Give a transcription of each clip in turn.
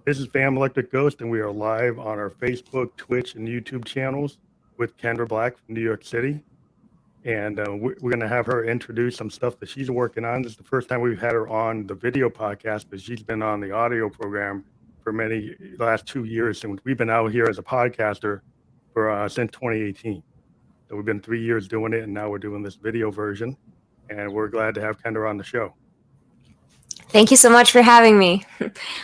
This is Fam Electric Ghost, and we are live on our Facebook, Twitch, and YouTube channels with Kendra Black from New York City. And we're going to have her introduce some stuff that she's working on. This is the first time we've had her on the video podcast, but she's been on the audio program for last 2 years. And we've been out here as a podcaster for since 2018. So we've been 3 years doing it, and now we're doing this video version. And we're glad to have Kendra on the show. Thank you so much for having me.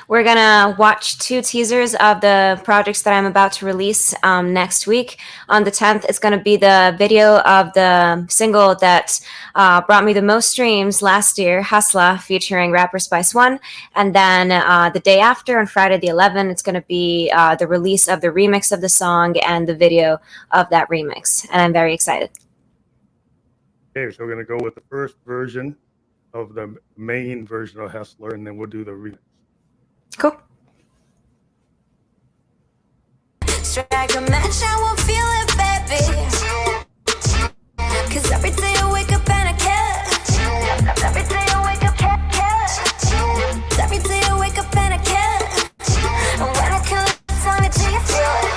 We're going to watch 2 teasers of the projects that I'm about to release next week. On the 10th, it's going to be the video of the single that brought me the most streams last year, Hustla, featuring rapper Spice One. And then the day after, on Friday the 11th, it's going to be the release of the remix of the song and the video of that remix. And I'm very excited. Okay, so we're going to go with the first version of the main version of Hustler, and then we'll do the remix. Cool. Strike a match, I won't feel it, baby. 'Cause every day I wake up and I care. Every day I wake up, care. Every day I wake up and I care. And when I kill it, tell me, do you feel it?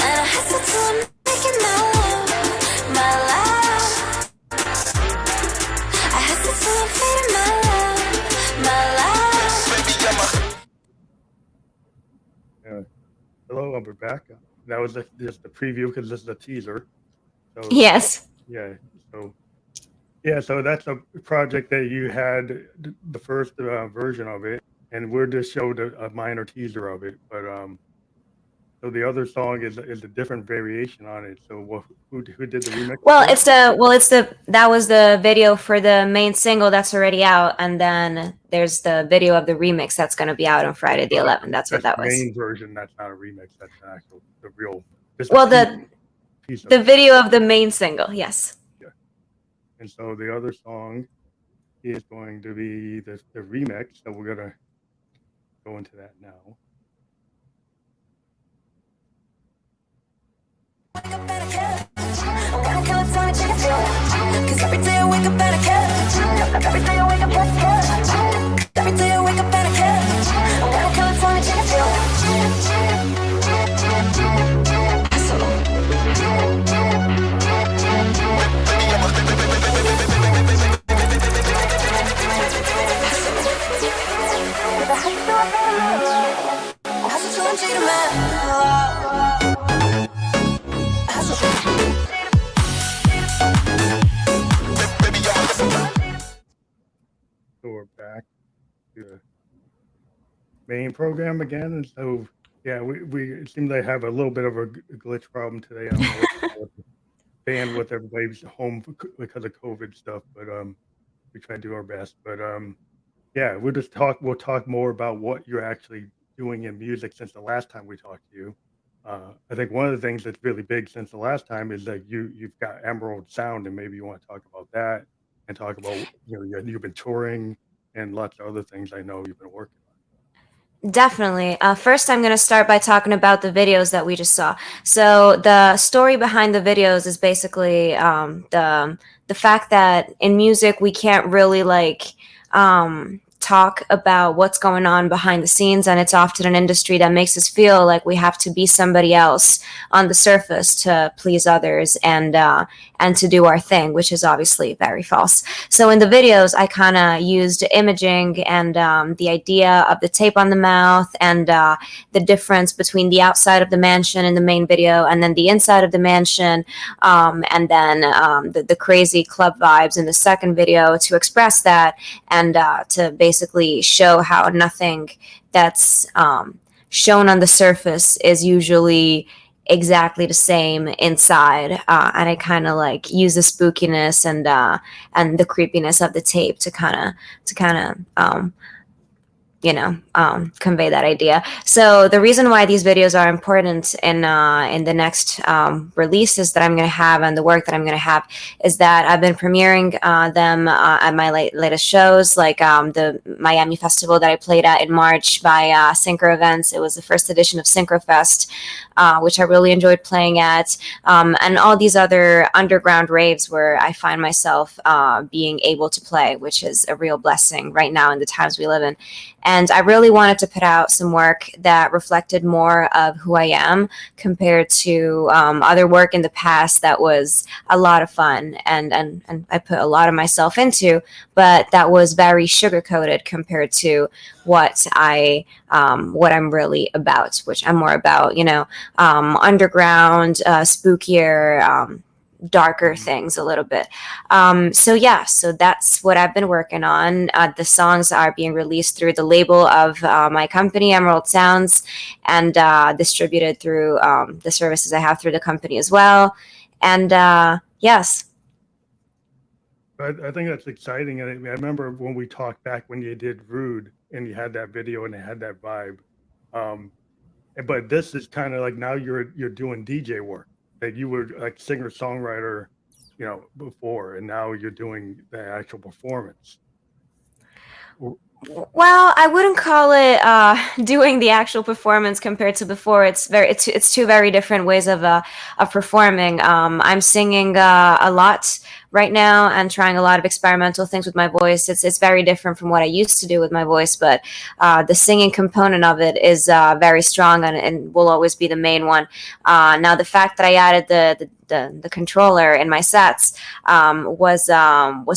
And I hustle till I'm making my love, my love. I hustle till I'm fading my love, my love. Hello, we're back. That was just the preview because this is a teaser. So, Yes. Yeah. So that's a project that you had the first version of it, and we're just showed a minor teaser of it. But so the other song is a different variation on it. So who did the remix? That was the video for the main single that's already out, and then there's the video of the remix that's going to be out on Friday the 11th. That's what that was. The main version. That's not a remix. That's the real. Well, the video of the main single, yes. Yeah. And so the other song is going to be the remix. So we're gonna go into that now. Cause every day I wake up and I care. Every day I wake up and I care. Every day I wake up and I care. And when I kill it, tell me, do you feel it? Hustle till I'm cheating, man. So we're back to the main program again, and so yeah, we it seems they have a little bit of a glitch problem today. I don't know what the bandwidth, everybody's home because of COVID stuff, but we try to do our best. But yeah, we'll talk more about what you're actually doing in music since the last time we talked to you. I think one of the things that's really big since the last time is that you've got Emerald Sound, and maybe you want to talk about that and talk about you've been touring and lots of other things I know you've been working on. Definitely. First, I'm going to start by talking about the videos that we just saw. So the story behind the videos is basically the fact that in music we can't really talk about what's going on behind the scenes, and it's often an industry that makes us feel like we have to be somebody else on the surface to please others and to do our thing, which is obviously very false. So in the videos, I kind of used imaging and the idea of the tape on the mouth and the difference between the outside of the mansion in the main video and then the inside of the mansion, and then the crazy club vibes in the second video to express that and to basically show how nothing that's shown on the surface is usually exactly the same inside, and I kind of use the spookiness and the creepiness of the tape to kind of convey that idea. So the reason why these videos are important in the next releases that I'm going to have and the work that I'm going to have is that I've been premiering them at my latest shows, like the Miami Festival that I played at in March by Synchro Events. It was the first edition of Synchro Fest, which I really enjoyed playing at, and all these other underground raves where I find myself being able to play, which is a real blessing right now in the times we live in. And I really wanted to put out some work that reflected more of who I am compared to other work in the past that was a lot of fun and I put a lot of myself into, but that was very sugar coated compared to what I'm really about, which I'm more about, underground, spookier, darker things a little bit. So that's what I've been working on. The songs are being released through the label of my company, Emerald Sounds, and distributed through the services I have through the company as well. And yes. I think that's exciting. And I remember when we talked back when you did Rude and you had that video and it had that vibe. But this is kind of like now you're doing DJ work, that you were like singer songwriter, before, and now you're doing the actual performance. Well, I wouldn't call it doing the actual performance compared to before. It's two very different ways of performing. I'm singing a lot right now and trying a lot of experimental things with my voice. It's very different from what I used to do with my voice, but the singing component of it is very strong and will always be the main one. Now, the fact that I added the controller in my sets was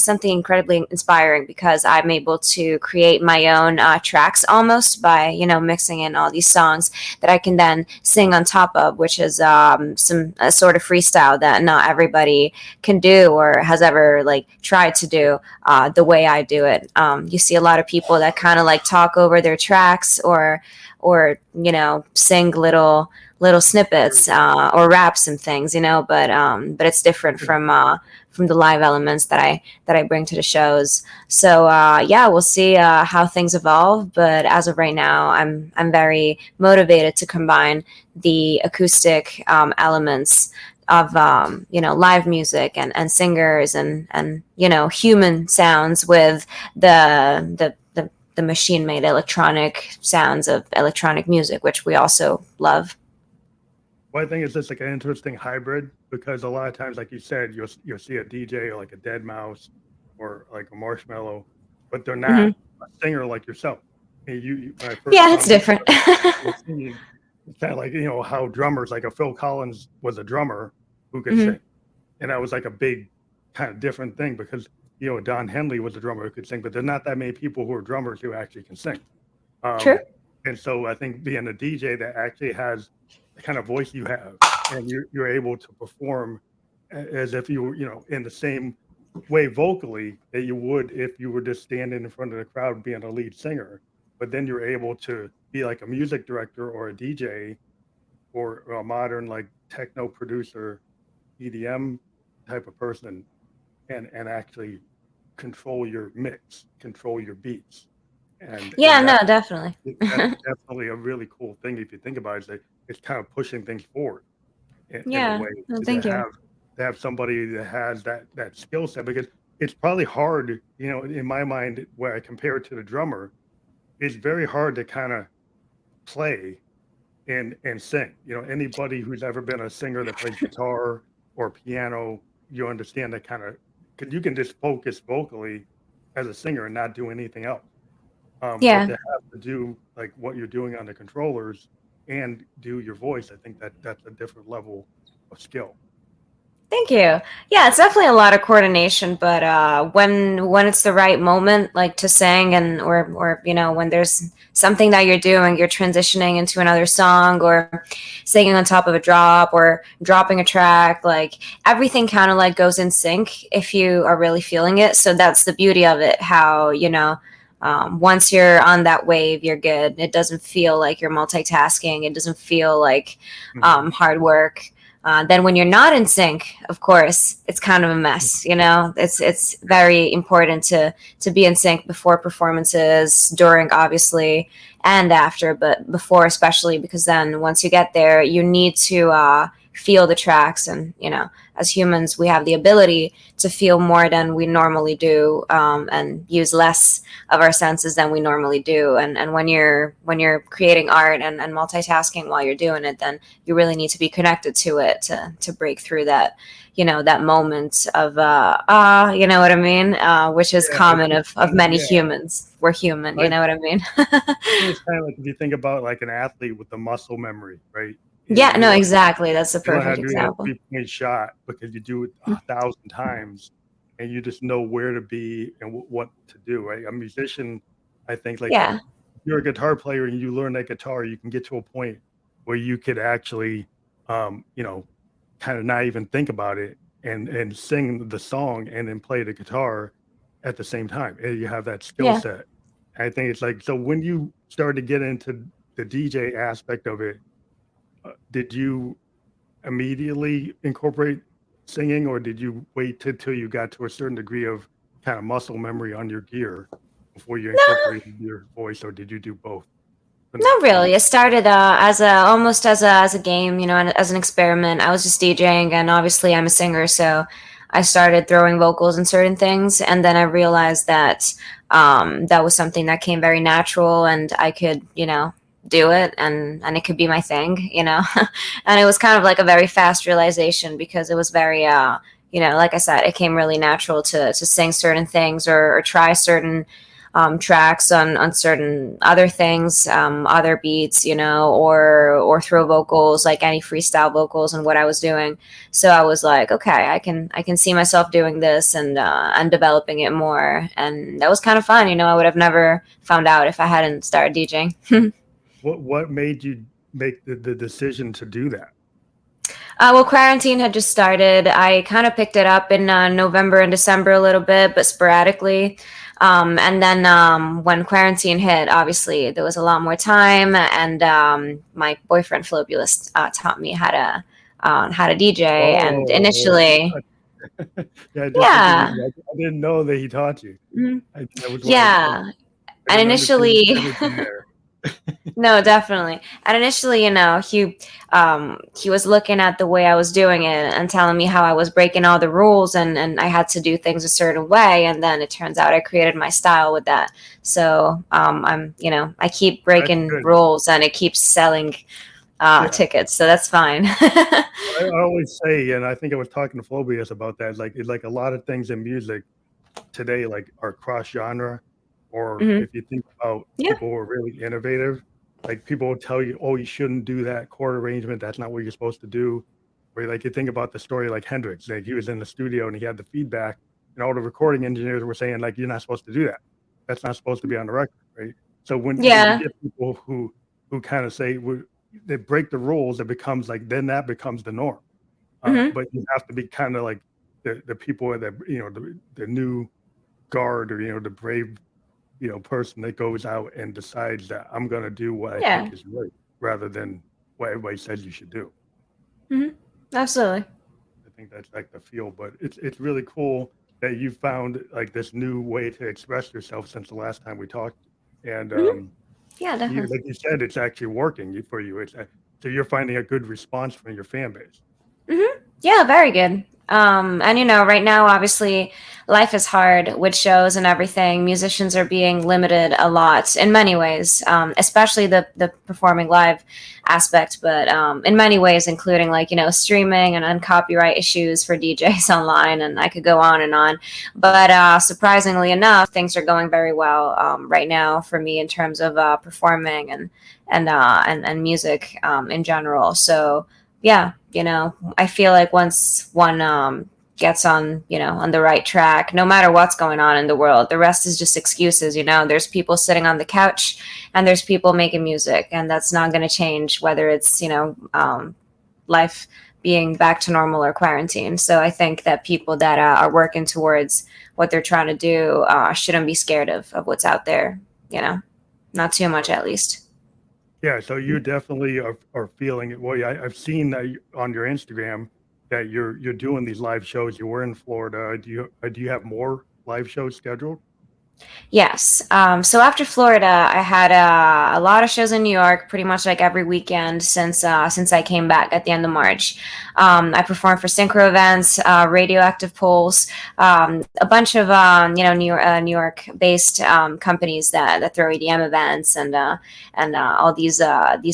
something incredibly inspiring, because I'm able to create my own tracks almost by mixing in all these songs that I can then sing on top of, which is a sort of freestyle that not everybody can do or has ever tried to do the way I do it. You see a lot of people that kind of talk over their tracks or sing little snippets or raps and things, but it's different from the live elements that I bring to the shows. So we'll see how things evolve, but as of right now, I'm very motivated to combine the acoustic elements of live music and singers and human sounds with the machine-made electronic sounds of electronic music, which we also love. Well, I think it's just like an interesting hybrid, because a lot of times, like you said, you'll see a DJ or like a Dead Mouse or like a Marshmallow, but they're not a singer like yourself. It's different. It's kind of like how drummers, like a Phil Collins was a drummer who could sing, and that was like a big kind of different thing, because Don Henley was a drummer who could sing, but there's not that many people who are drummers who actually can sing. True. And so I think being a DJ that actually has the kind of voice you have, and you're able to perform as if you were, in the same way vocally that you would if you were just standing in front of the crowd being a lead singer, but then you're able to be like a music director or a DJ or a modern like techno producer, EDM type of person, and actually control your mix, control your beats. Definitely. That's definitely a really cool thing if you think about it. It's kind of pushing things forward in a way. Thank you. To have somebody that has that skill set, because it's probably hard, in my mind, where I compare it to the drummer, it's very hard to kind of play and sing. Anybody who's ever been a singer that plays guitar or piano, you understand that kind of, because you can just focus vocally as a singer and not do anything else. But to have to do like what you're doing on the controllers and do your voice, I think that's a different level of skill. Thank you. Yeah, it's definitely a lot of coordination, but when it's the right moment, like to sing or when there's something that you're doing, you're transitioning into another song or singing on top of a drop or dropping a track, like everything kind of like goes in sync if you are really feeling it. So that's the beauty of it, how, once you're on that wave, you're good. It doesn't feel like you're multitasking. It doesn't feel like hard work. Then when you're not in sync, of course, it's kind of a mess. It's very important to be in sync before performances, during, obviously, and after, but before especially, because then once you get there, you need to feel the tracks. And as humans, we have the ability to feel more than we normally do, and use less of our senses than we normally do. And when you're creating art and multitasking while you're doing it, then you really need to be connected to it to break through that that moment of you know what I mean, which is Yeah, common of many yeah. humans. We're human, you know what I mean. It's kind of like if you think about like an athlete with the muscle memory, right? Yeah, no, You exactly, that's a you don't have perfect to do that example. 3-point shot because you do it 1,000 times, and you just know where to be and what to do, right? A musician, I think, like, Yeah, if you're a guitar player and you learn that guitar, you can get to a point where you could actually, you know, kinda not even think about it and sing the song and then play the guitar at the same time, and you have that skill yeah. set. I think it's like so when you started to get into the DJ aspect of it, did you immediately incorporate singing, or did you wait till you got to a certain degree of kind of muscle memory on your gear before you No, incorporated your voice, or did you do both not from the really. It started as a almost as a game, and as an experiment. I was just DJing, and obviously I'm a singer, so I started throwing vocals in certain things, and then I realized that that was something that came very natural, and I could, do it, and it could be my thing. And it was kind of like a very fast realization because it was very, like I said, it came really natural to sing certain things or try certain tracks on certain other things, other beats, or throw vocals, like any freestyle vocals and what I was doing. So I was like, okay, I can see myself doing this and developing it more, and that was kind of fun. I would have never found out if I hadn't started DJing. what made you make the decision to do that? Well, quarantine had just started. I kind of picked it up in November and December a little bit, but sporadically. And then when quarantine hit, obviously there was a lot more time, and my boyfriend Philobulus taught me how to DJ. And Oh, initially, yeah, just looking at yeah, you, I didn't know that he taught you. mhm, That was why yeah, I and didn't understand the initially. synergy there. No, definitely. And initially, he was looking at the way I was doing it and telling me how I was breaking all the rules, and I had to do things a certain way. And then it turns out I created my style with that. So I keep That's breaking good. rules, and it keeps selling Yeah. tickets. So that's fine. I always say, and I think I was talking to Phobius about that, like a lot of things in music today, like are cross genre, or Hmm. if you think about Yeah. people who are really innovative, like people will tell you, oh, you shouldn't do that chord arrangement. That's not what you're supposed to do. Or like you think about the story like Hendrix, like he was in the studio and he had the feedback, and all the recording engineers were saying, like, you're not supposed to do that. That's not supposed to be on the record, right? So when you Yeah. get people who kind of say they break the rules, it becomes like then that becomes the norm. Hmm. But you have to be kind of like the people that the new guard, or the brave person that goes out and decides that I'm going to do what I Yeah. think is right rather than what everybody says you should do. Hmm. Absolutely. I think that's like the feel, but it's really cool that you found like this new way to express yourself since the last time we talked, and Hmm. Yeah, you definitely. like you said, it's actually working for you. So you're finding a good response from your fan base. Yeah, very good. And right now, obviously, life is hard with shows and everything. Musicians are being limited a lot in many ways, especially the performing live aspect, but in many ways, including like streaming and copyright issues for DJs online, and I could go on and on. But surprisingly enough, things are going very well right now for me in terms of performing and music in general. So yeah, I feel like once one gets on the right track, no matter what's going on in the world, the rest is just excuses. There's people sitting on the couch, and there's people making music, and that's not going to change whether it's life being back to normal or quarantine. So I think that people that are working towards what they're trying to do shouldn't be scared of what's out there. Not too much at least. Yeah, so you definitely are feeling it. Well, yeah, I've seen that on your Instagram that you're doing these live shows. You were in Florida. Do you have more live shows scheduled? Yes. So after Florida, I had a lot of shows in New York, pretty much like every weekend since I came back at the end of March. I performed for synchro events, Radioactive Pulse, a bunch of New York based companies that throw EDM events and all these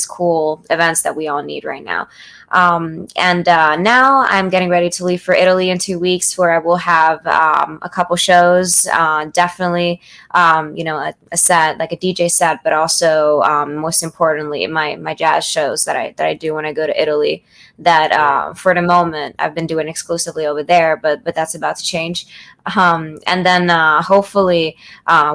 cool events that we all need right now. And now I'm getting ready to leave for Italy in 2 weeks, where I will have a couple shows. Definitely a set, like a DJ set, but also most importantly, my jazz shows that I do when I go to Italy. That for the moment I've been doing exclusively over there, but that's about to change. And then hopefully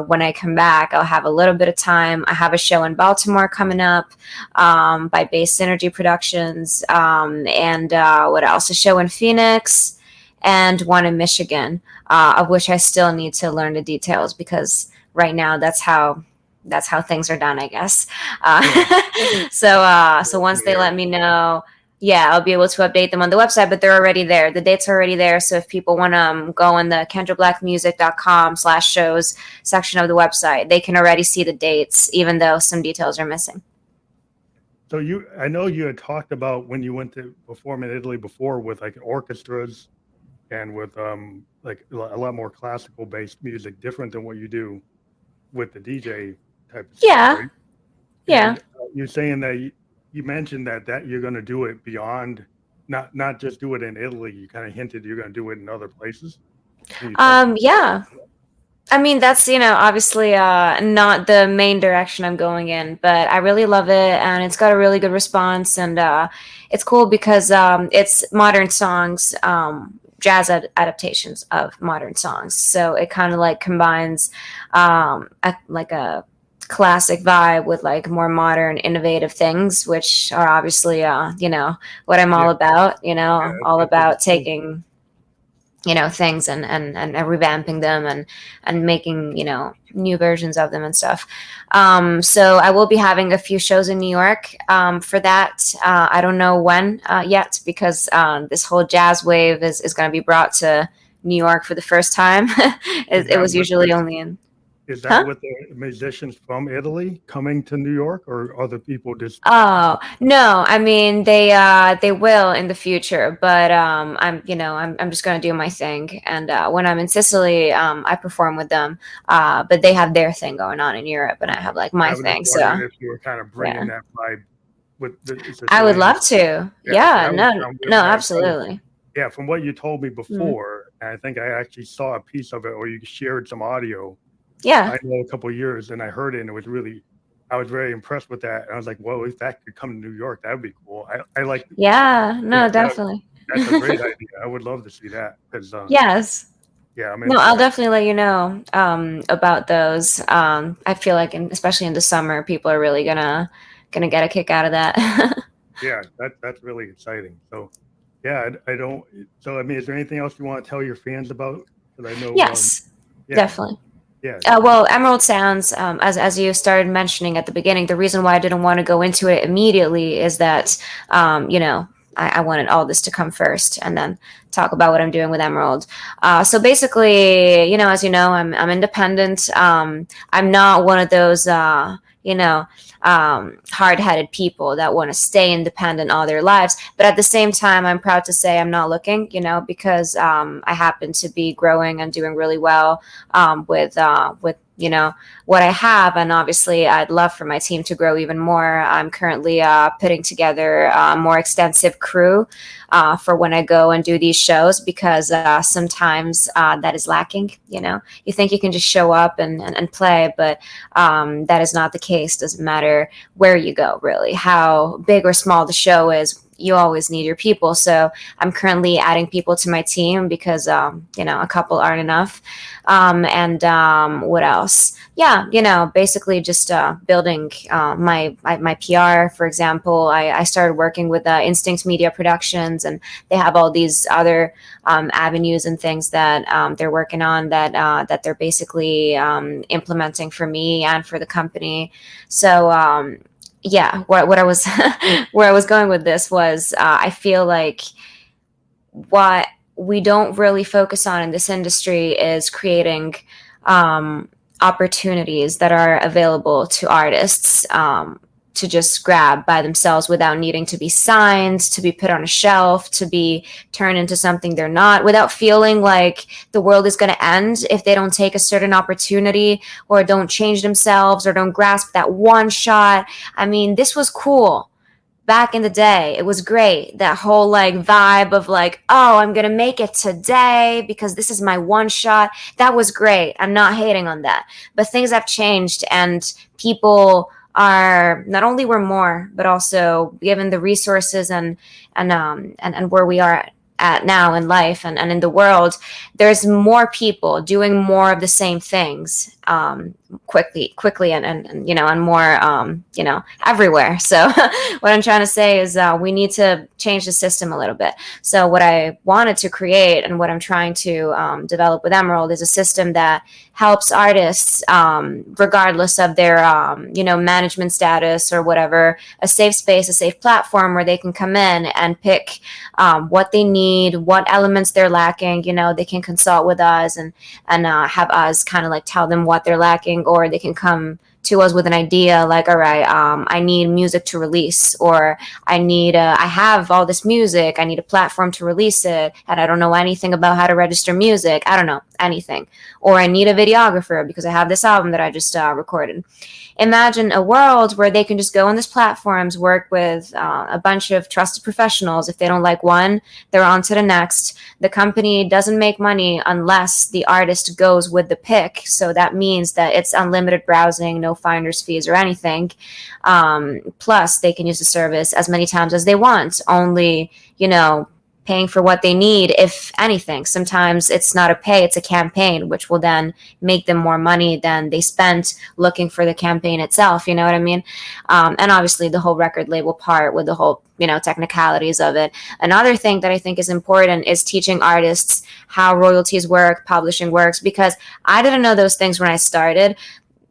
when I come back, I'll have a little bit of time. I have a show in Baltimore coming up by Base Synergy Productions, and what else? A show in Phoenix and one in Michigan, of which I still need to learn the details because right now that's how things are done, I guess. So once they let me know, yeah, I'll be able to update them on the website, but they're already there. The dates are already there. So if people want to go on the kendrablackmusic.com/shows section of the website, they can already see the dates, even though some details are missing. So I know you had talked about when you went to perform in Italy before with like orchestras and with like a lot more classical based music, different than what you do with the DJ type of Yeah. stuff, right? Yeah. And you're saying that you mentioned that you're going to do it beyond, not just do it in Italy. You kind of hinted you're going to do it in other places. Yeah. I mean, that's, obviously not the main direction I'm going in, but I really love it and it's got a really good response. And it's cool because it's modern songs, jazz adaptations of modern songs. So it kind of like combines like a classic vibe with like more modern, innovative things, which are obviously, what I'm all about, all about taking things and revamping them and making new versions of them and stuff. So I will be having a few shows in New York for that. I don't know when yet because this whole jazz wave is going to be brought to New York for the first time. It was usually only in Is that with the musicians from Italy coming to New York, or other people just? Oh no, I mean they will in the future, but I'm just gonna do my thing. And when I'm in Sicily, I perform with them. But they have their thing going on in Europe, and I have like my I was thing. just So wondering if you were kind of bringing yeah, that vibe with the I would Sicilian. love to. Yeah, no, absolutely. Yeah, from what you told me Mhm. before, and I think I actually saw a piece of it, or you shared some audio. Yeah, I know a couple of years, and I heard it, and I was very impressed with that. And I was like, well, if that could come to New York, that would be cool. I like. yeah, no, Yeah, definitely. that's a great idea. I would love to see that because, Yes. yeah, I'm No, into I'll that. definitely let you know about those. I feel like, especially in the summer, people are really gonna get a kick out of that. Yeah, that's really exciting. So, yeah, I don't. So, I mean, is there anything else you want to tell your fans about? Because I know, Yes, yeah, definitely. yeah, Well, Emerald Sounds, as you started mentioning at the beginning, the reason why I didn't want to go into it immediately is that, I wanted all this to come first and then talk about what I'm doing with Emerald. So basically, as you know, I'm independent. I'm not one of those, hard-headed people that want to stay independent all their lives. But at the same time, I'm proud to say I'm not looking, because I happen to be growing and doing really well with what I have, and obviously I'd love for my team to grow even more. I'm currently putting together a more extensive crew for when I go and do these shows because sometimes that is lacking. You think you can just show up and play, but that is not the case. Doesn't matter where you go, really, how big or small the show is. You always need your people. So I'm currently adding people to my team because, a couple aren't enough. And what else? Yeah, basically just building my PR. For example, I started working with Instinct Media Productions, and they have all these other avenues and things that they're working on that they're basically implementing for me and for the company. So yeah, what I was where I was going with this was I feel like what we don't really focus on in this industry is creating opportunities that are available to artists to just grab by themselves without needing to be signed, to be put on a shelf, to be turned into something they're not, without feeling like the world is going to end if they don't take a certain opportunity or don't change themselves or don't grasp that one shot. I mean, this was cool back in the day. It was great. That whole like vibe of like, oh, I'm going to make it today because this is my one shot. That was great. I'm not hating on that. But things have changed, and people are not only we're more, but also given the resources and where we are at now in life and in the world, there's more people doing more of the same things quickly and and more everywhere. So what I'm trying to say is we need to change the system a little bit. So what I wanted to create and what I'm trying to develop with Emerald is a system that helps artists, regardless of their management status or whatever, a safe space, a safe platform where they can come in and pick what they need, what elements they're lacking. They can consult with us and have us kind of like tell them what they're lacking, or they can come to us with an idea like, all right, I need music to release, or I have all this music, I need a platform to release it, and I don't know anything about how to register music. I don't know anything. Or I need a videographer because I have this album that I just recorded. Imagine a world where they can just go on these platforms, work with a bunch of trusted professionals. If they don't like one, they're on to the next. The company doesn't make money unless the artist goes with the pick. So that means that it's unlimited browsing, no finder's fees or anything. Plus, they can use the service as many times as they want, only, paying for what they need, if anything. Sometimes it's not a pay, it's a campaign, which will then make them more money than they spent looking for the campaign itself. You know what I mean? And obviously the whole record label part with the whole, technicalities of it. Another thing that I think is important is teaching artists how royalties work, publishing works, because I didn't know those things when I started.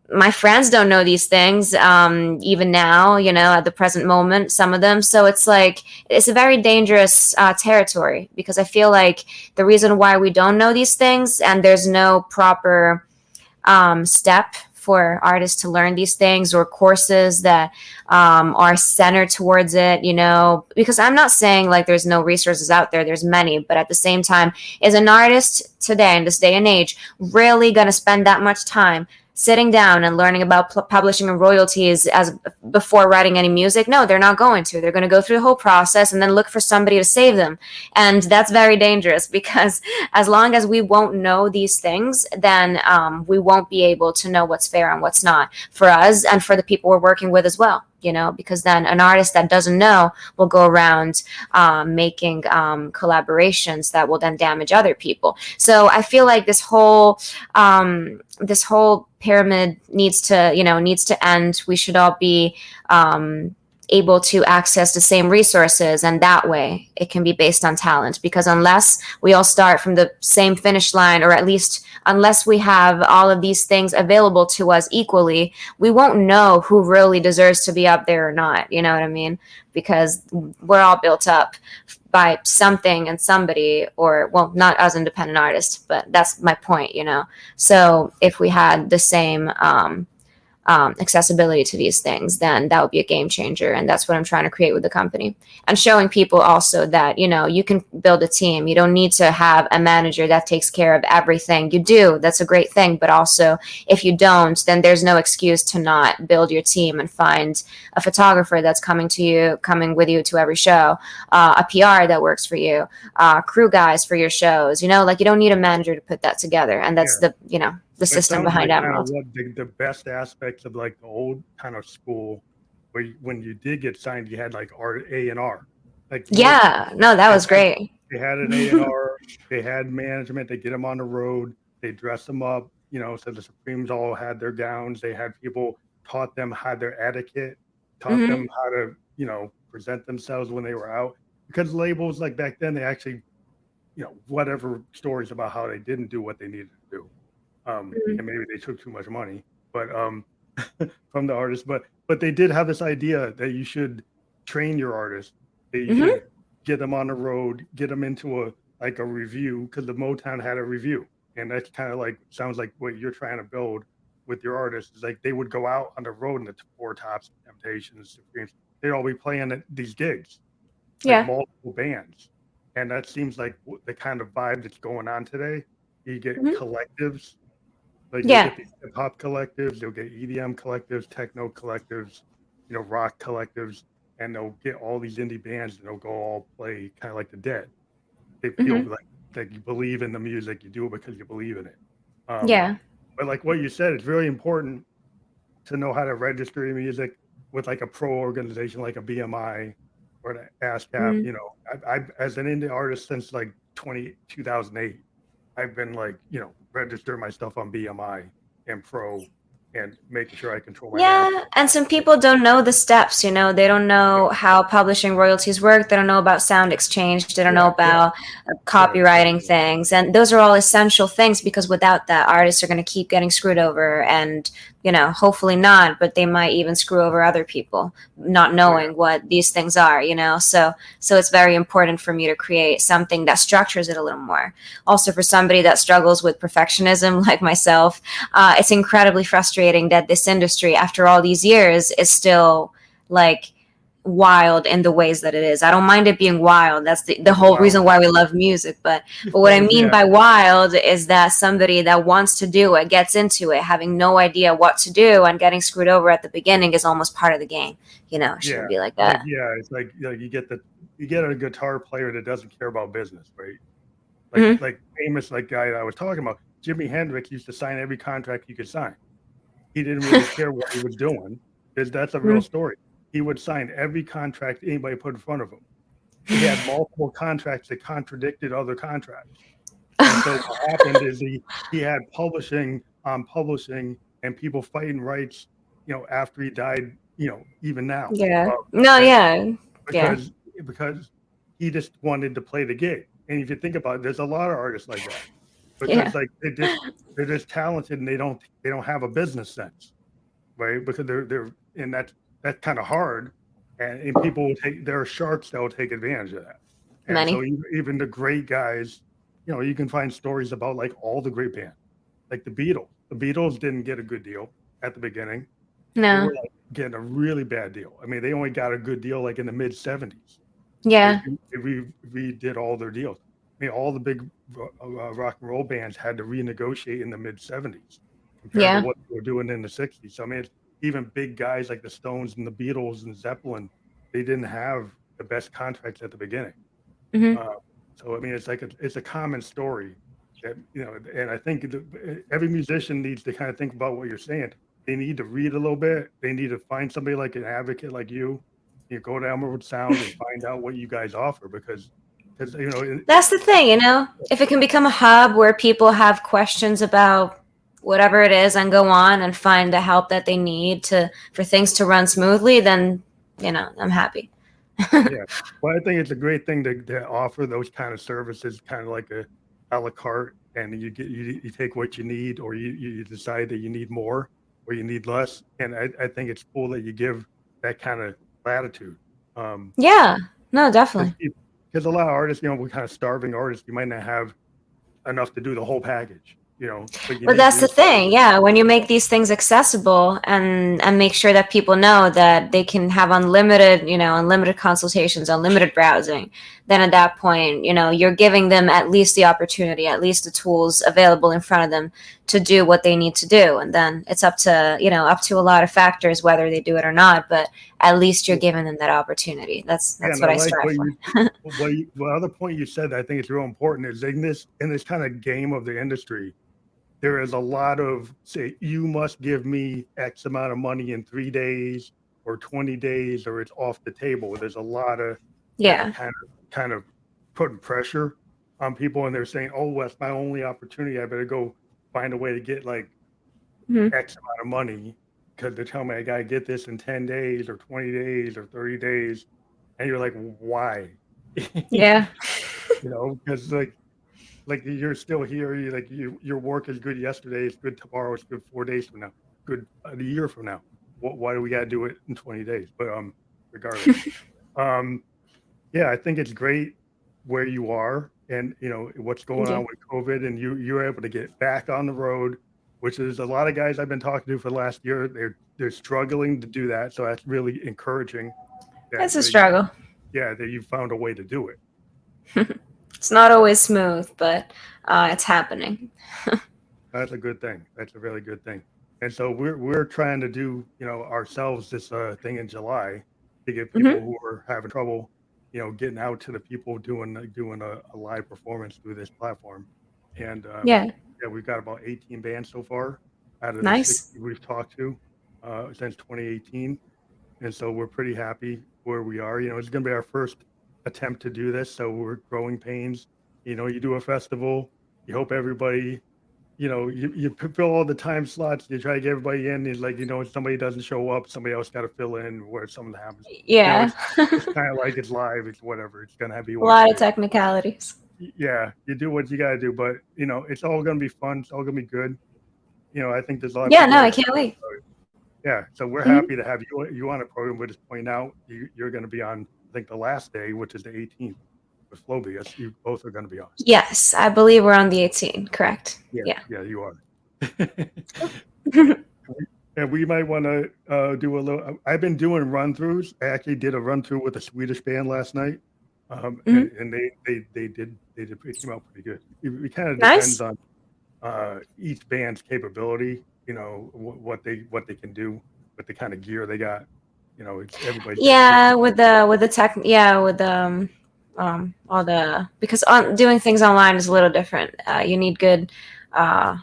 My friends don't know these things, even now, at the present moment, some of them. So it's like, it's a very dangerous territory, because I feel like the reason why we don't know these things and there's no proper step for artists to learn these things, or courses that are centered towards it, because I'm not saying like there's no resources out there, there's many, but at the same time, is an artist today in this day and age really going to spend that much time sitting down and learning about publishing and royalties as before writing any music? No, they're not going to. They're going to go through the whole process and then look for somebody to save them. And that's very dangerous, because as long as we won't know these things, then we won't be able to know what's fair and what's not for us and for the people we're working with as well. Because then an artist that doesn't know will go around making collaborations that will then damage other people. So I feel like this whole pyramid needs to end. We should all be able to access the same resources, and that way it can be based on talent, because unless we all start from the same finish line, or at least unless we have all of these things available to us equally, we won't know who really deserves to be up there or not. You know what I mean? Because we're all built up by something and somebody, or, well, not as independent artists, but that's my point, So if we had the same accessibility to these things, then that would be a game changer. And that's what I'm trying to create with the company, and showing people also that, you can build a team. You don't need to have a manager that takes care of everything. You do. That's a great thing. But also, if you don't, then there's no excuse to not build your team and find a photographer that's coming with you to every show, a PR that works for you, crew guys for your shows, like you don't need a manager to put that together. And that's the system behind Emerald. The best aspects of like the old kind of school, where when you did get signed, you had like A&R. Like, that was great. They had an A&R, they had management, they get them on the road, they dress them up, so the Supremes all had their gowns, they had people taught them how their etiquette, taught them how to, present themselves when they were out. Because labels like back then, they actually, whatever stories about how they didn't do what they needed to do. And maybe they took too much money, but from the artists, but they did have this idea that you should train your artists, that you should get them on the road, get them into a review, because the Motown had a review, and that's kind of like sounds like what you're trying to build with your artists is like they would go out on the road in the Four Tops, Temptations, Supremes. They'd all be playing at these gigs, like Yeah. multiple bands, and that seems like the kind of vibe that's going on today. You get Mhm. collectives, like you'll Yeah. get these hip hop collectives, you'll get EDM collectives, techno collectives, rock collectives, and they'll get all these indie bands and they'll go all play kind of like the Dead. They feel Hmm. like you believe in the music, you do it because you believe in it. Um, Yeah. but like what you said, it's really important to know how to register your music with like a pro organization like a BMI or an ASCAP. Mhm. I've as an indie artist since like 2008, I've been like, register my stuff on BMI and pro and making sure I control my Yeah, master. and some people don't know the steps, they don't know how publishing royalties work. They don't know about sound exchange. They don't know Yeah, yeah, about right. copywriting things. And those are all essential things because without that, artists are going to keep getting screwed over. And, hopefully not, but they might even screw over other people, not knowing what these things are, So it's very important for me to create something that structures it a little more. Also, for somebody that struggles with perfectionism like myself, it's incredibly frustrating that this industry, after all these years, is still like wild in the ways that it is. I don't mind it being wild. That's the whole reason why we love music. But what I mean by wild is that somebody that wants to do it gets into it, having no idea what to do and getting screwed over at the beginning is almost part of the game. It shouldn't be like that. It's like you get a guitar player that doesn't care about business, right? Mhm. Like famous guy that I was talking about, Jimi Hendrix used to sign every contract he could sign. He didn't really care what he was doing, because that's a real Mhm. story. He would sign every contract anybody put in front of him. He had multiple contracts that contradicted other contracts. And so what happened is he had publishing on publishing and people fighting rights, after he died, even now. Yeah. No, And yeah. Yeah. because he just wanted to play the gig. And if you think about it, there's a lot of artists like that. Yeah. Because like they're just talented and they don't have a business sense, right? Because they're and that's kind of hard. And people will there are sharks that will take advantage of that. And so Money. even the great guys, you can find stories about like all the great bands, like the Beatles. The Beatles didn't get a good deal at the beginning. They No. were like getting a really bad deal. I mean, they only got a good deal like in the mid 70s. They Yeah. redid all their deals. I mean, all the big rock and roll bands had to renegotiate in the mid 70s compared to Yeah. what they were doing in the 60s. So I mean, even big guys like the Stones and the Beatles and Zeppelin, they didn't have the best contracts at the beginning. Hmm. Uh, so I mean, it's a common story that and I think every musician needs to kind of think about what you're saying. They need to read a little bit. They need to find somebody like an advocate like you. You go to Emerald Sound and find out what you guys offer because That's the thing, if it can become a hub where people have questions about whatever it is and go on and find the help that they need for things to run smoothly, then, I'm happy. yeah. Well, I think it's a great thing to offer those kind of services, kind of like a la carte, and you take what you need, or you decide that you need more or you need less. And I think it's cool that you give that kind of latitude. Yeah, no, Because definitely. a lot of artists, we're kind of starving artists. You might not have enough to do the whole package, but you But need that's the thing, resources. yeah. When you make these things accessible and make sure that people know that they can have unlimited consultations, unlimited browsing, then at that point, you're giving them at least the opportunity, at least the tools available in front of them to do what they need to do. And then it's up to a lot of factors whether they do it or not. But at least you're giving them that opportunity. That's And what I I like strive for. what other point you said that I think it's real important is in this kind of game of the industry, there is a lot of say you must give me X amount of money in 3 days or 20 days or it's off the table. There's a lot of that Yeah. kind of putting pressure on people and they're saying, oh, that's my only opportunity. I better go find a way to get like Mhm. X amount of money because they're telling me I gotta get this in 10 days or 20 days or 30 days. And you're like, why? Yeah. Because like you're still here. Your work is good yesterday. It's good tomorrow. It's good 4 days from now. Good a year from now. Why do we got to do it in 20 days? But regardless, um, yeah, I think it's great where you are, and what's going Thank on you. with COVID, and you're able to get back on the road which is a lot of guys I've been talking to for the last year. They're struggling to do that, so that's really encouraging. It's a struggle. That you found a way to do it. It's not always smooth, but it's happening. That's a good thing. That's a really good thing. And so we're trying to do, ourselves this thing in July to get people who are having trouble, getting out to the people doing a live performance through this platform. And Yeah. we've got about 18 bands so far out of the Nice. 60 we've talked to since 2018. And so we're pretty happy where we are. It's going to be our first attempt to do this. So we're growing pains. You do a festival, you hope everybody, you fill all the time slots, you try to get everybody in. It's like, if somebody doesn't show up, somebody else got to fill in where something happens. Yeah. It's kind of like it's live. It's whatever. It's going to be a lot of technicalities. Yeah. You do what you got to do, but it's all going to be fun. It's all going to be good. I think there's a lot of Yeah, no, I can't wait. Yeah, so we're happy to have you on a program. We'll just point out you're going to be on, I think, the last day, which is the 18th with Floby. Yes, you both are going to be on. Yes, I believe we're on the 18th. Correct. Yeah, you are. And we might want to do a little. I've been doing run-throughs. I actually did a run-through with a Swedish band last night, and they did. It came out pretty good. It kind of depends on each band's capability. What they can do with the kind of gear they got. It's everybody. Yeah, with the tech. Yeah, with all the, because doing things online is a little different. You need good. I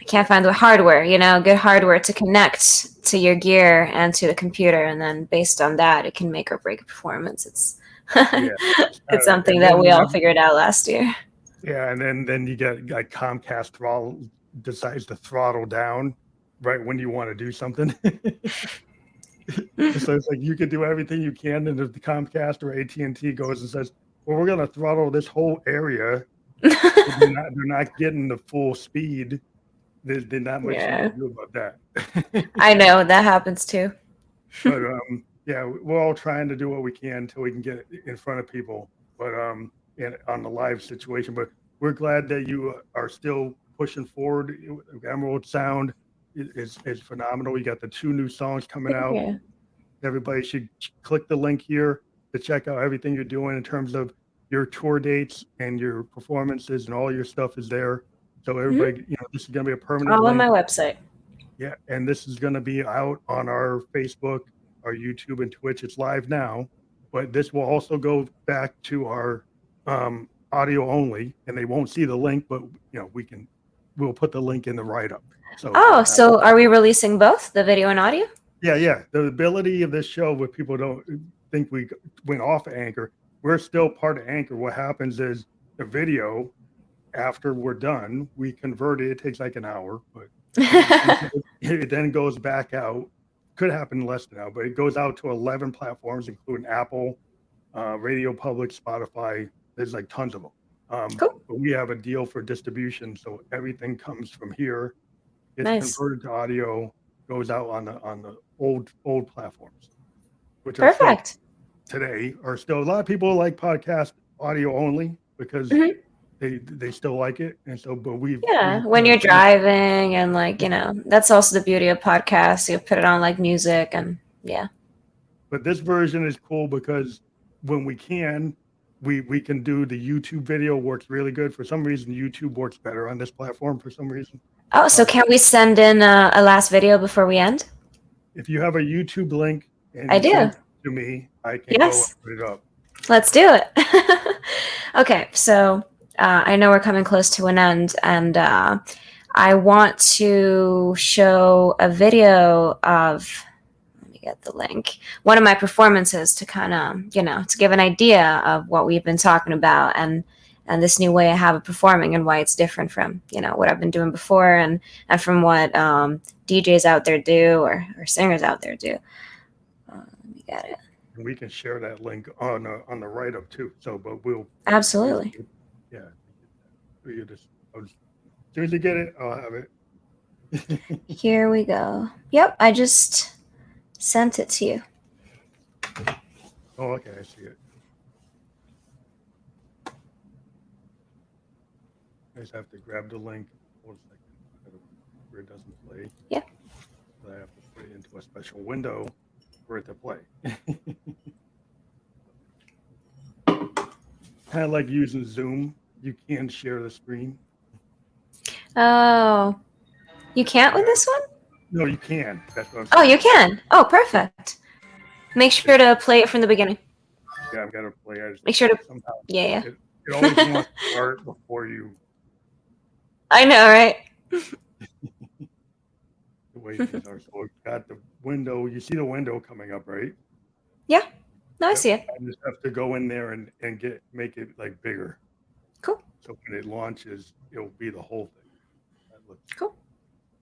can't find the hardware. Good hardware to connect to your gear and to the computer, and then based on that, it can make or break a performance. It's it's something that we all figured out last year. Yeah, and then you get like Comcast decides to throttle down right when you want to do something. So it's like you can do everything you can, and if the Comcast or AT&T goes and says, "Well, we're going to throttle this whole area," they're not getting the full speed. There's not much you can do about that. I know that happens too. But we're all trying to do what we can until we can get in front of people. But on the live situation, but we're glad that you are still pushing forward. Emerald Sound is phenomenal. You got the 2 new songs coming out. Yeah. Everybody should click the link here to check out everything you're doing in terms of your tour dates and your performances, and all your stuff is there. So everybody, this is going to be a permanent all link. on my website. Yeah, and this is going to be out on our Facebook, our YouTube, and Twitch. It's live now, but this will also go back to our audio only, and they won't see the link, but we'll put the link in the write-up. So so are we releasing both the video and audio? Yeah. The ability of this show, where people don't think we went off of Anchor, we're still part of Anchor. What happens is the video, after we're done, we convert it. It takes like an hour, but it then goes back out. Could happen less than now, but it goes out to 11 platforms, including Apple, Radio Public, Spotify. There's like tons of them. Cool. But we have a deal for distribution, so everything comes from here. It's converted to audio, goes out on the old platforms, which perfect. Today are still a lot of people like podcast audio only because they still like it, and so but when you're driving and that's also the beauty of podcasts. You put it on like music and But this version is cool because when we can do the YouTube video. Works really good. For some reason, YouTube works better on this platform for some reason. Oh, so can we send in a last video before we end? If you have a YouTube link, and I do. Send it to me, I can go and put it up. Let's do it. Okay, so I know we're coming close to an end, and I want to show a video of. Let me get the link. One of my performances to kind of, to give an idea of what we've been talking about and this new way I have of performing and why it's different from, what I've been doing before and from what DJs out there do or singers out there do. Let me get it. And we can share that link on the write-up too. So, but we'll absolutely. Yeah. You just as soon as you get it, I'll have it. Here we go. Yep, I just sent it to you. Oh, okay, I see it. I just have to grab the link. 1 second. where it doesn't play. Yeah. So I have to put it into a special window for it to play. Kind of like using Zoom. You can share the screen. Oh, you can't with this one? No, you can. That's what I'm Oh, saying. you can. Oh, perfect. Make sure to play it from the beginning. Yeah, I've got to play. I just, Make sure to. somehow Yeah. it always wants to start before you. I know, right? The way these are. So we've got the window. You see the window coming up, right? Yeah. No, I Yep. see it. I just have to go in there and make it like bigger. Cool. So when it launches, it'll be the whole thing. That looks Cool.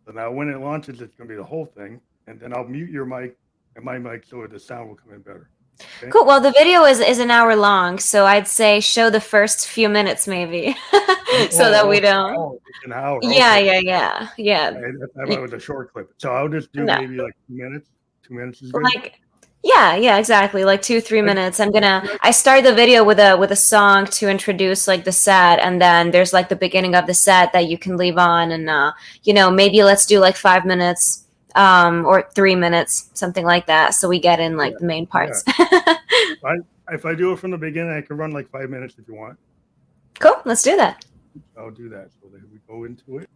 So now when it launches, it's going to be the whole thing, and then I'll mute your mic and my mic so the sound will come in better. Okay? Cool. Well, the video is an hour long, so I'd say show the first few minutes maybe, so that we don't. It's an hour. Yeah, Okay. yeah. I thought it was a short clip. So I'll just do No. maybe like 2 minutes. 2 minutes is good. Like, yeah, exactly. Like 2-3 minutes. I start the video with a song to introduce like the set, and then there's like the beginning of the set that you can leave on, and maybe let's do like 5 minutes, or 3 minutes, something like that, so we get in like the main parts. If I do it from the beginning, I can run like 5 minutes if you want. Cool. Let's do that. I'll do that. So then we go into it.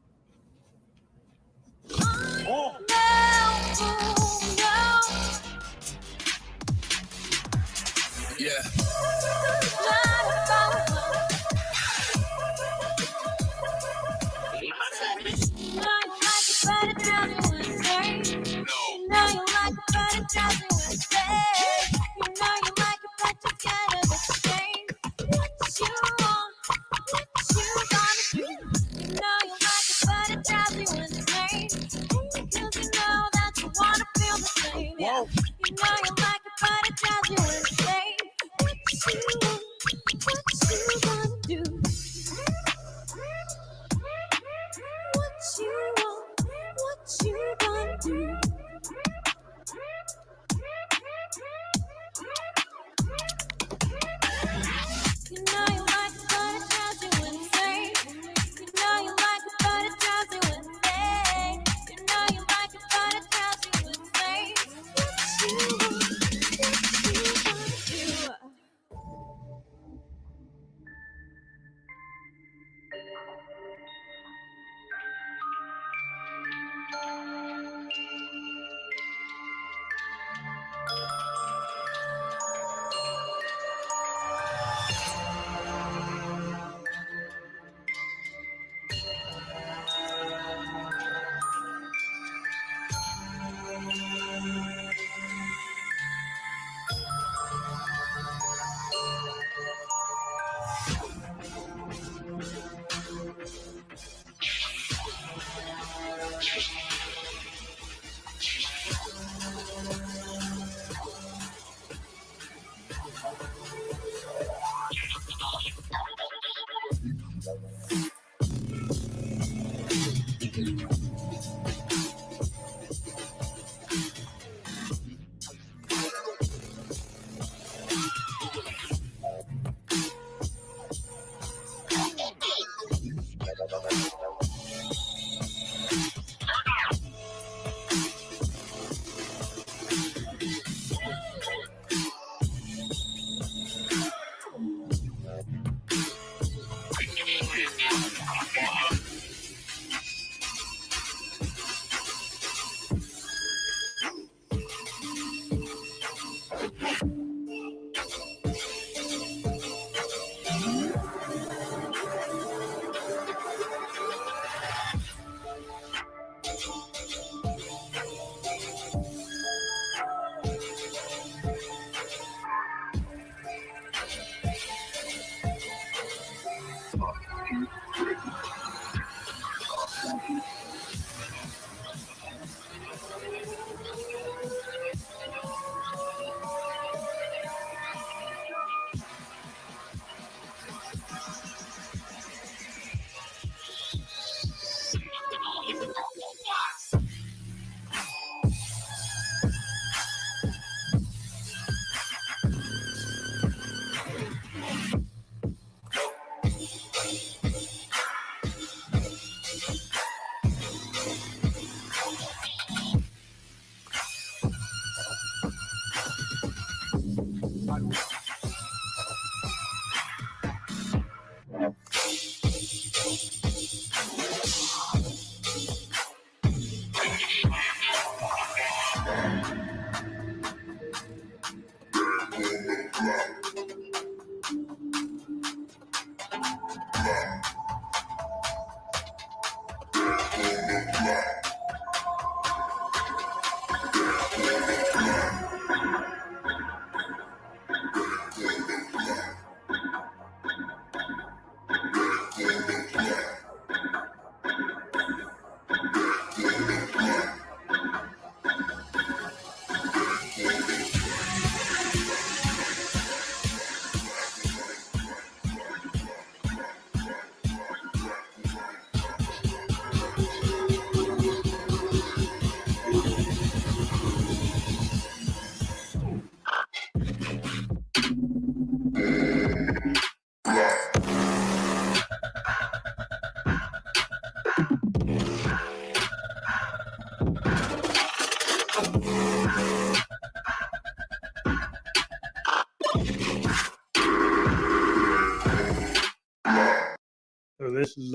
So this is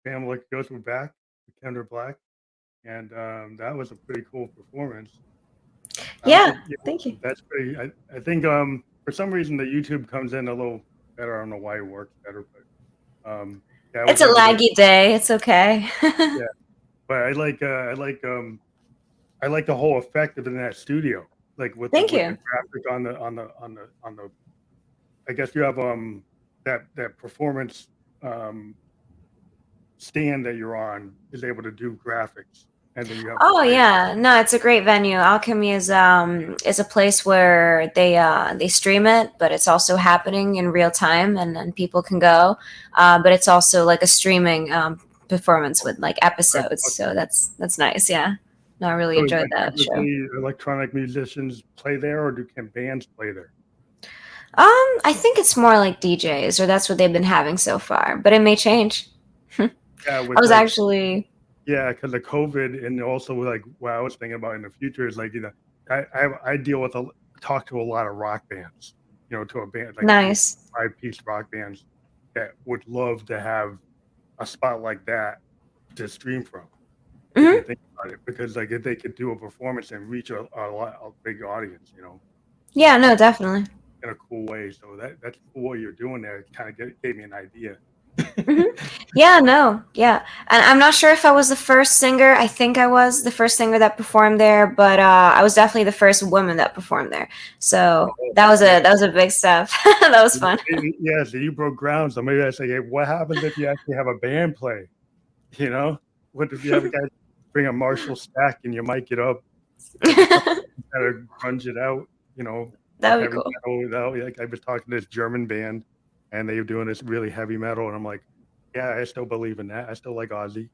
Family Goes Back with Kendra Black, and that was a pretty cool performance. Yeah, thank you. That's pretty. I think for some reason the YouTube comes in a little better. I don't know why it works better, but yeah, I It's a was able to- laggy day. It's okay. Yeah. But I like the whole effect of it in that studio, like with Thank the you. graphic on the. I guess you have that performance stand that you're on is able to do graphics, and then you have. Oh yeah, no, it's a great venue. Alchemy is a place where they stream it, but it's also happening in real time, and people can go. But it's also like a streaming performance with like episodes, so that's nice. Yeah, no, I really So enjoyed that show. Electronic musicians play there, or can bands play there? I think it's more like DJs, or that's what they've been having so far, but it may change. Yeah, I was actually. Yeah, because of COVID, and also like what I was thinking about in the future is like I deal with talk to a lot of rock bands, to a band like Nice. 5-piece rock bands that would love to have a spot like that to stream from. If you think about it, because like if they could do a performance and reach a big audience, Yeah, no, definitely. in a cool way. So that's cool what you're doing there. It kind of gave me an idea. Yeah, no, yeah. And I'm not sure if I was the first singer. I think I was the first singer that performed there, but I was definitely the first woman that performed there. So that was a big step. That was fun. Yeah, so you broke ground. So maybe I say, hey, what happens if you actually have a band play? What if you have a guy bring a Marshall stack and you mic it up, kind of grunge it out, That would be cool. Like I was talking to this German band, and they were doing this really heavy metal, and I'm like, yeah, I still believe in that. I still like Ozzy.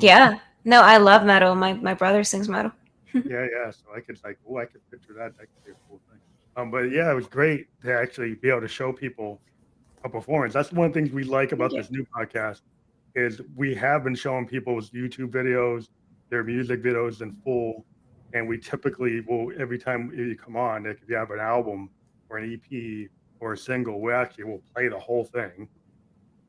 Yeah, no, I love metal. My brother sings metal. Yeah. So I could picture that. That could be a cool thing. But yeah, it was great to actually be able to show people a performance. That's one of the things we like about this new podcast is we have been showing people's YouTube videos, their music videos in full, and we typically will every time you come on, like if you have an album or an EP or a single, we actually will play the whole thing,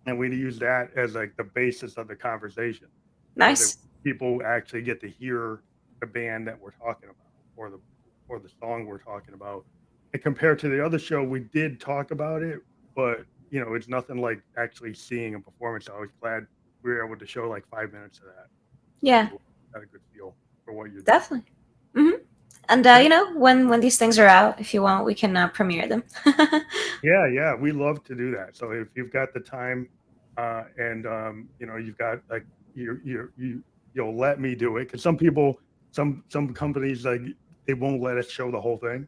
and we use that as like the basis of the conversation. Nice. So that people actually get to hear the band that we're talking about or the song we're talking about. And compared to the other show, we did talk about it, but it's nothing like actually seeing a performance. I was glad we were able to show like 5 minutes of that. Yeah. Got a good feel for what you're doing. Definitely. And when these things are out, if you want, we can premiere them. Yeah, we love to do that. So if you've got the time, and you've got like you'll let me do it, because some people, some companies, like they won't let us show the whole thing.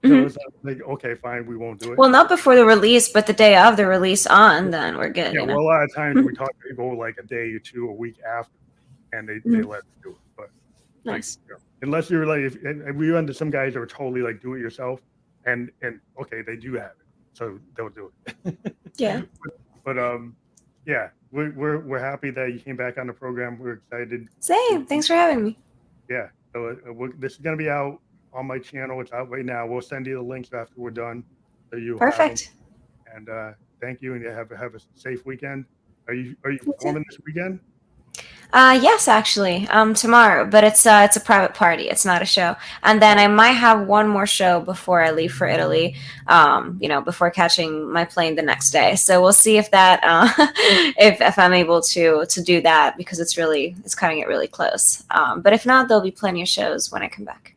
So it's like, okay, fine, we won't do it. Well, not before the release, but the day of the release on, then we're good. Yeah, well, a lot of times we talk to people like a day or two, a week after, and they let us do it. But nice. Like, unless you're like, if we run into some guys that are totally like do it yourself, and okay, they do have it, so they'll do it. Yeah. But yeah, we're happy that you came back on the program. We're excited. Same. Thanks for having me. Yeah. So this is gonna be out on my channel. It's out right now. We'll send you the links after we're done, so you have them. Perfect. And thank you, and have a safe weekend. Are you You too. performing this weekend? Yes, actually, tomorrow, but it's a private party. It's not a show. And then I might have one more show before I leave for Italy. Before catching my plane the next day. So we'll see if that, if I'm able to do that, because it's cutting it really close. But if not, there'll be plenty of shows when I come back.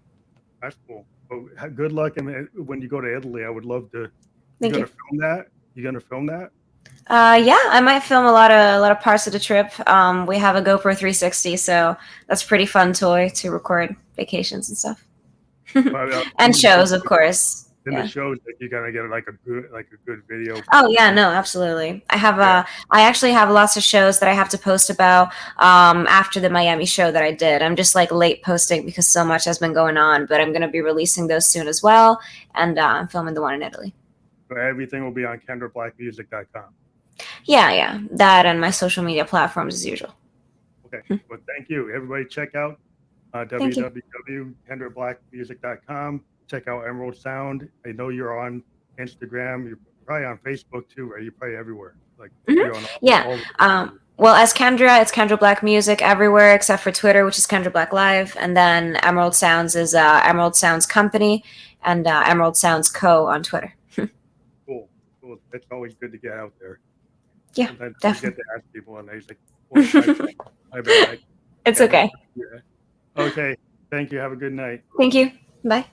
That's cool. Well, good luck, and when you go to Italy, I would love to. Thank you. Gonna film that? You gonna film that? Yeah, I might film a lot of parts of the trip. We have a GoPro 360, so that's a pretty fun toy to record vacations and stuff, and shows, of course. In Yeah. the shows, that you gotta get like a good video. Oh yeah, no, absolutely. I have Yeah. I actually have lots of shows that I have to post about after the Miami show that I did. I'm just like late posting because so much has been going on, but I'm going to be releasing those soon as well, and I'm filming the one in Italy. So everything will be on KendraBlackMusic.com. Yeah, that and my social media platforms as usual. Okay, well, thank you. Everybody check out Thank you. www.KendraBlackMusic.com. Check out Emerald Sound. I know you're on Instagram. You're probably on Facebook too, right? You're probably everywhere. Like you're on Yeah. Well, as Kendra, it's Kendra Black Music everywhere except for Twitter, which is Kendra Black Live. And then Emerald Sounds is Emerald Sounds Company and Emerald Sounds Co. on Twitter. Cool. It's always good to get out there. Yeah, Sometimes definitely. you get to ask people, and they like, "My bad." It's okay. Yeah. Okay. Thank you. Have a good night. Thank you. Bye.